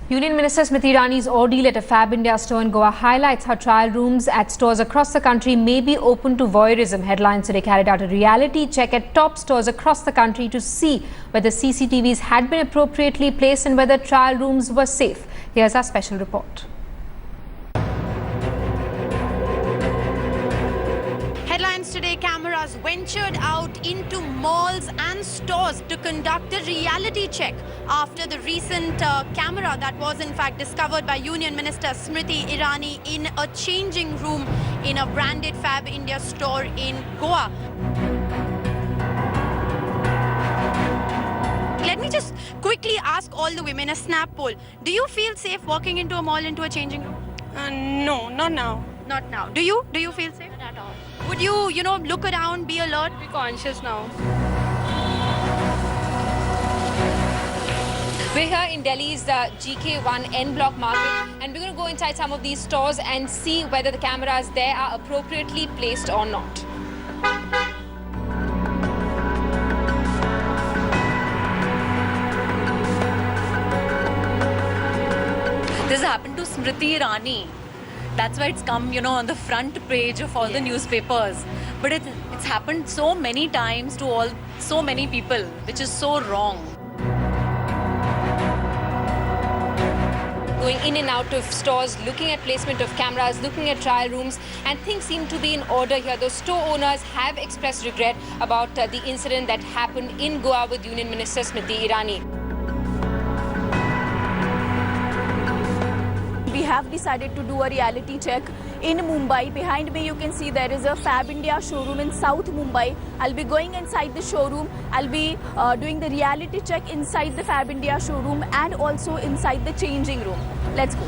Union Minister Smriti Irani's ordeal at a Fab India store in Goa highlights how trial rooms at stores across the country may be open to voyeurism. Headlines today carried out a reality check at top stores across the country to see whether CCTVs had been appropriately placed and whether trial rooms were safe. Here's our special report. Headlines today, cameras ventured out into malls and stores to conduct a reality check after the recent camera that was in fact discovered by Union Minister Smriti Irani in a changing room in a branded Fab India store in Goa. Let me just quickly ask all the women a snap poll. Do you feel safe walking into a mall, into a changing room? No, not now. Not now. Do you? Do you feel safe? Not at all. Would you, look around, be alert? Be conscious now. We're here in Delhi's GK1 N Block market, and we're going to go inside some of these stores and see whether the cameras there are appropriately placed or not. This happened to Smriti Irani. That's why it's come, on the front page of all the newspapers. But it's happened so many times to so many people, which is so wrong. Going in and out of stores, looking at placement of cameras, looking at trial rooms, and things seem to be in order here. The store owners have expressed regret about the incident that happened in Goa with Union Minister Smriti Irani. We have decided to do a reality check in Mumbai. Behind me you can see there is a Fab India showroom in South Mumbai. I'll be going inside the showroom. I'll be doing the reality check inside the Fab India showroom and also inside the changing room. Let's go.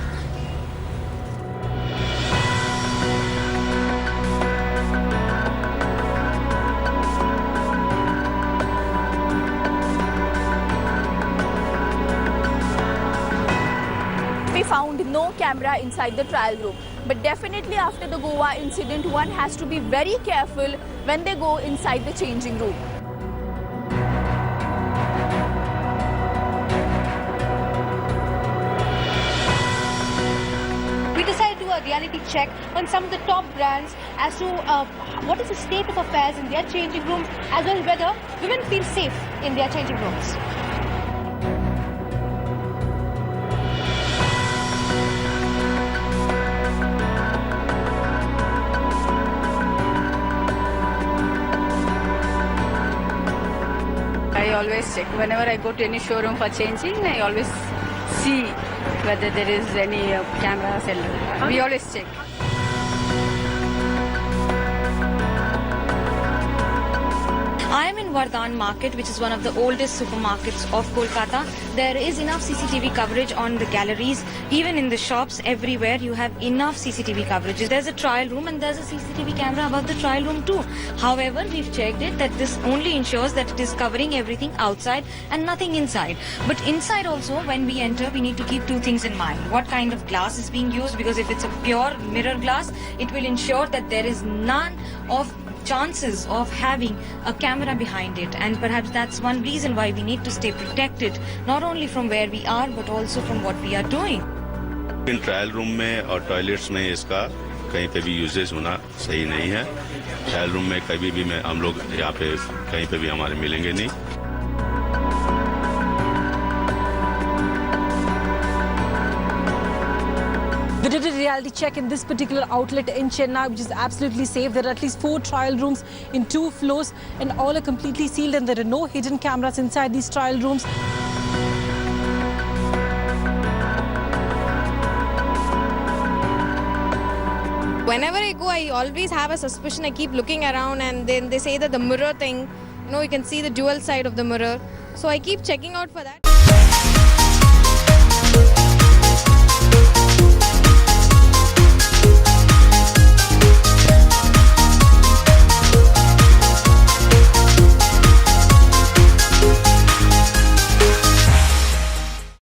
We found no camera inside the trial room. But definitely after the Goa incident, one has to be very careful when they go inside the changing room. We decided to do a reality check on some of the top brands as to what is the state of affairs in their changing rooms, as well as whether women feel safe in their changing rooms. I always check. Whenever I go to any showroom for changing, I always see whether there is any cameras. We always check. I am in Vardhan Market, which is one of the oldest supermarkets of Kolkata. There is enough CCTV coverage on the galleries. Even in the shops, everywhere, you have enough CCTV coverage. There's a trial room and there's a CCTV camera above the trial room too. However, we've checked it that this only ensures that it is covering everything outside and nothing inside. But inside also, when we enter, we need to keep two things in mind. What kind of glass is being used? Because if it's a pure mirror glass, it will ensure that there is none of chances of having a camera behind it, and perhaps that's one reason why we need to stay protected, not only from where we are but also from what we are doing. In trial room में और toilets में इसका कहीं पे भी uses होना सही नहीं है. ट्रायल रूम में कभी भी हम लोग यहाँ पे कहीं पे भी हमारे मिलेंगे नहीं. We did a reality check in this particular outlet in Chennai, which is absolutely safe. There are at least 4 trial rooms in 2 floors, and all are completely sealed, and there are no hidden cameras inside these trial rooms. Whenever I go, I always have a suspicion. I keep looking around, and then they say that the mirror thing, you can see the dual side of the mirror. So I keep checking out for that.